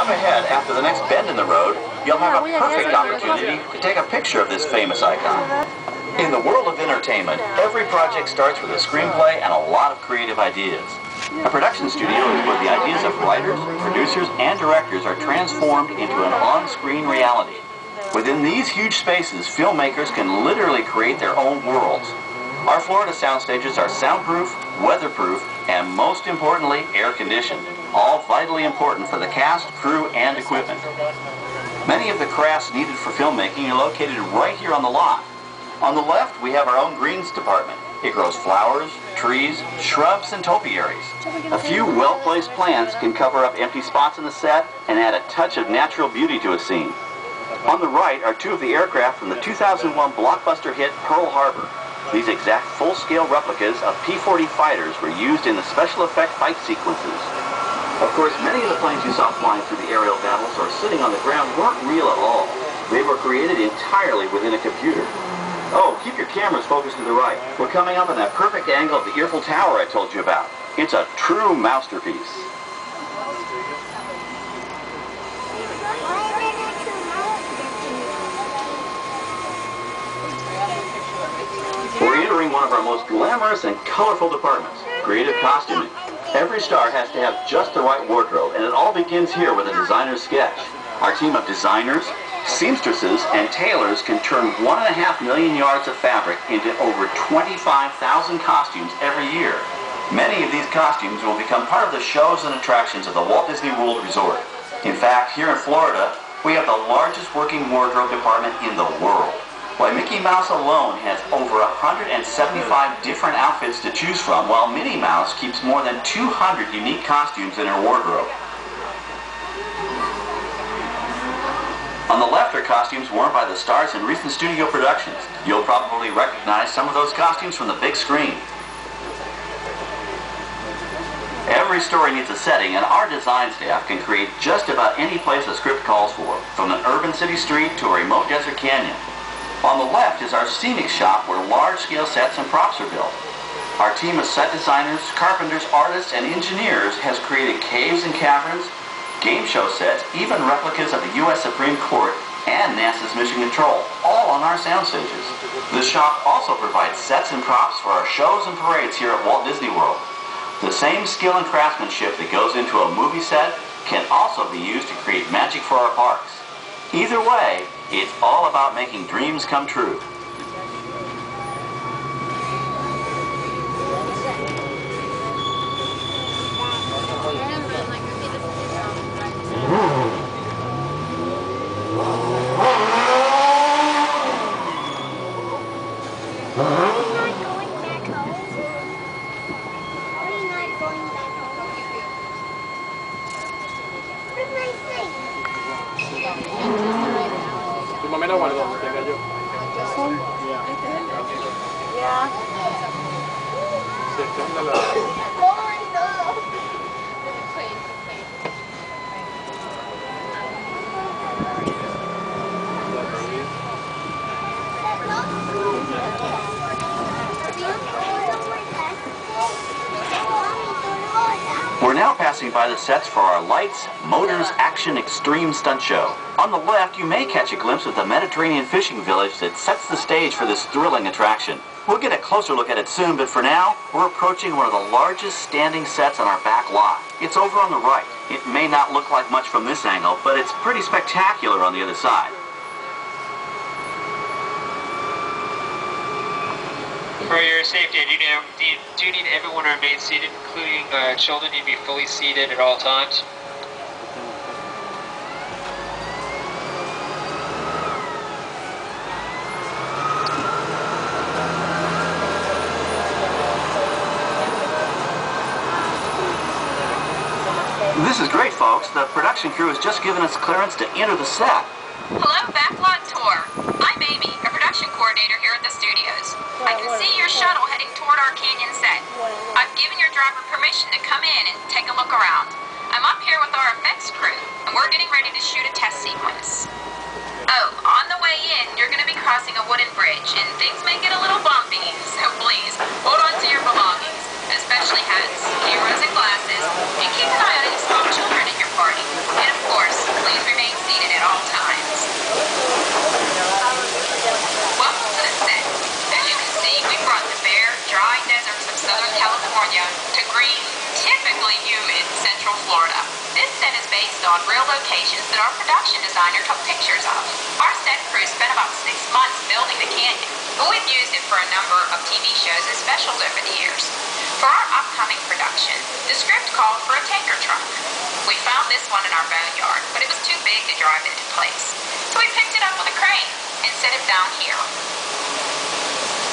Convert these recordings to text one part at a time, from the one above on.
up ahead, after the next bend in the road, you'll have a perfect opportunity to take a picture of this famous icon. In the world of entertainment, every project starts with a screenplay and a lot of creative ideas. A production studio is where the ideas of writers, producers, and directors are transformed into an on-screen reality. Within these huge spaces, filmmakers can literally create their own worlds. Our Florida sound stages are soundproof, weatherproof, and most importantly, air-conditioned. All vitally important for the cast, crew, and equipment. Many of the crafts needed for filmmaking are located right here on the lot. On the left, we have our own greens department. It grows flowers, trees, shrubs, and topiaries. A few well-placed plants can cover up empty spots in the set and add a touch of natural beauty to a scene. On the right are two of the aircraft from the 2001 blockbuster hit Pearl Harbor. These exact full-scale replicas of P-40 fighters were used in the special effect fight sequences. Of course, many of the planes you saw flying through the aerial battles or sitting on the ground weren't real at all. They were created entirely within a computer. Oh, keep your cameras focused to the right. We're coming up on that perfect angle of the Eiffel Tower I told you about. It's a true masterpiece. We're entering one of our most glamorous and colorful departments, creative costuming. Every star has to have just the right wardrobe, and it all begins here with a designer's sketch. Our team of designers, seamstresses, and tailors can turn 1.5 million yards of fabric into over 25,000 costumes every year. Many of these costumes will become part of the shows and attractions of the Walt Disney World Resort. In fact, here in Florida, we have the largest working wardrobe department in the world. Why, Mickey Mouse alone has over 175 different outfits to choose from, while Minnie Mouse keeps more than 200 unique costumes in her wardrobe. On the left are costumes worn by the stars in recent studio productions. You'll probably recognize some of those costumes from the big screen. Every story needs a setting, and our design staff can create just about any place a script calls for, from an urban city street to a remote desert canyon. On the left is our scenic shop where large-scale sets and props are built. Our team of set designers, carpenters, artists, and engineers has created caves and caverns, game show sets, even replicas of the U.S. Supreme Court and NASA's Mission Control, all on our sound stages. The shop also provides sets and props for our shows and parades here at Walt Disney World. The same skill and craftsmanship that goes into a movie set can also be used to create magic for our parks. Either way, it's all about making dreams come true. Tu mamá la guardó, te cayó. Ya. Se esconde la... We're now passing by the sets for our Lights, Motors, Action Extreme Stunt Show. On the left, you may catch a glimpse of the Mediterranean fishing village that sets the stage for this thrilling attraction. We'll get a closer look at it soon, but for now, we're approaching one of the largest standing sets on our back lot. It's over on the right. It may not look like much from this angle, but it's pretty spectacular on the other side. For your safety, do you need everyone to remain seated, including children? You'd be fully seated at all times. This is great, folks. The production crew has just given us clearance to enter the set. Hello, Backlot Tour. I'm Amy, a production coordinator here at the studios. I can see your shuttle heading toward our canyon set. I've given your driver permission to come in and take a look around. I'm up here with our effects crew, and we're getting ready to shoot a test sequence. Oh, on the way in, you're going to be crossing a wooden bridge, and things may get a little bumpy, so please, hold on to your belongings, especially hats, cameras, and glasses, and keep an eye on any small children at your party. And of course, based on real locations that our production designer took pictures of. Our set crew spent about 6 months building the canyon, but we've used it for a number of TV shows and specials over the years. For our upcoming production, the script called for a tanker truck. We found this one in our boneyard, but it was too big to drive into place. So we picked it up with a crane and set it down here.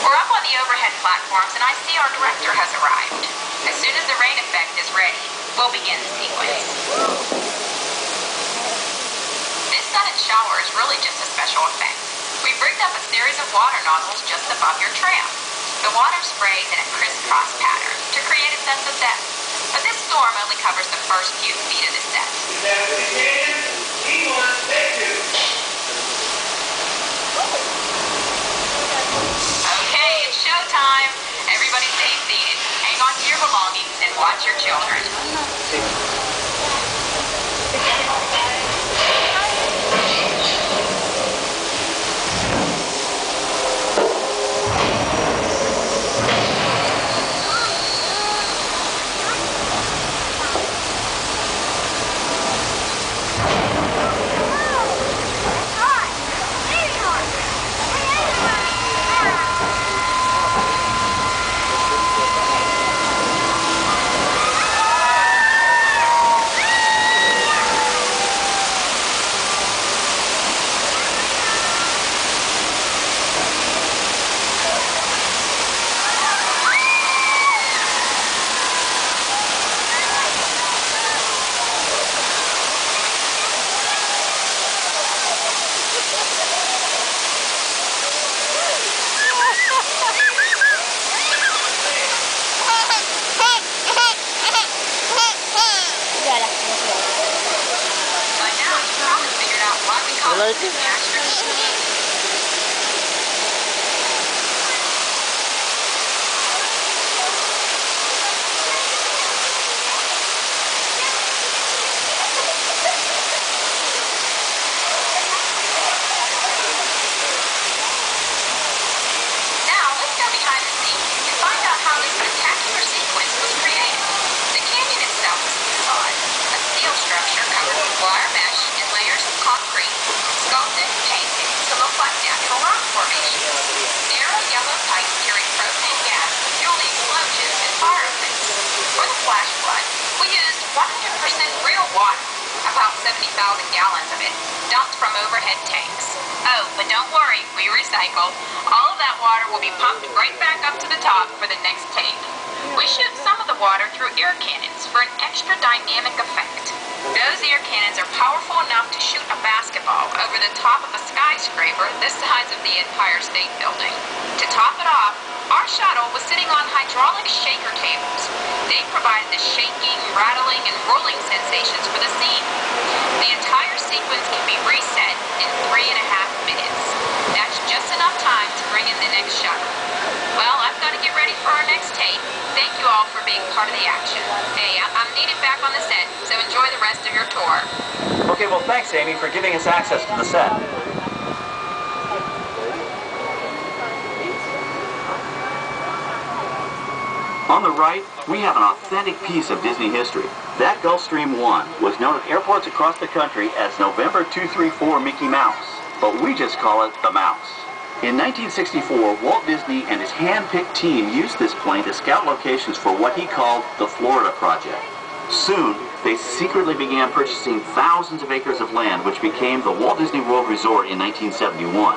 We're up on the overhead platforms and I see our director has arrived. As soon as the rain effect is ready, we'll begin the sequence. This sun and shower is really just a special effect. We've rigged up a series of water nozzles just above your tram. The water sprays in a crisscross pattern to create a sense of depth, but this storm only covers the first few feet of the set. Okay, it's showtime. Everybody stay seated. Hang on to your belongings and watch your children. Gallons of it, dumped from overhead tanks. Oh, but don't worry, we recycle. All of that water will be pumped right back up to the top for the next tank. We shoot some of the water through air cannons for an extra dynamic effect. Those air cannons are powerful enough to shoot a basketball over the top of a skyscraper the size of the Empire State Building. To top it off, our shuttle was sitting on hydraulic shaker tables. They provided the shaking, rattling, and rolling sensations for the scene. The entire sequence can be reset in 3.5 minutes. That's just enough time to bring in the next shuttle. Well, I've got to get ready for our next tape. Thank you all for being part of the action. Hey, I'm needed back on the set, so enjoy the rest of your tour. Okay, well, thanks, Amy, for giving us access to the set. On the right, we have an authentic piece of Disney history. That Gulfstream 1 was known at airports across the country as November 234 Mickey Mouse, but we just call it the Mouse. In 1964, Walt Disney and his hand-picked team used this plane to scout locations for what he called the Florida Project. Soon, they secretly began purchasing thousands of acres of land, which became the Walt Disney World Resort in 1971.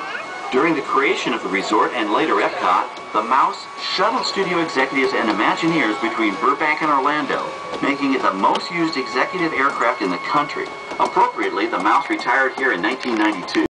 During the creation of the resort and later Epcot, the Mouse shuttled studio executives and Imagineers between Burbank and Orlando, making it the most used executive aircraft in the country. Appropriately, the Mouse retired here in 1992.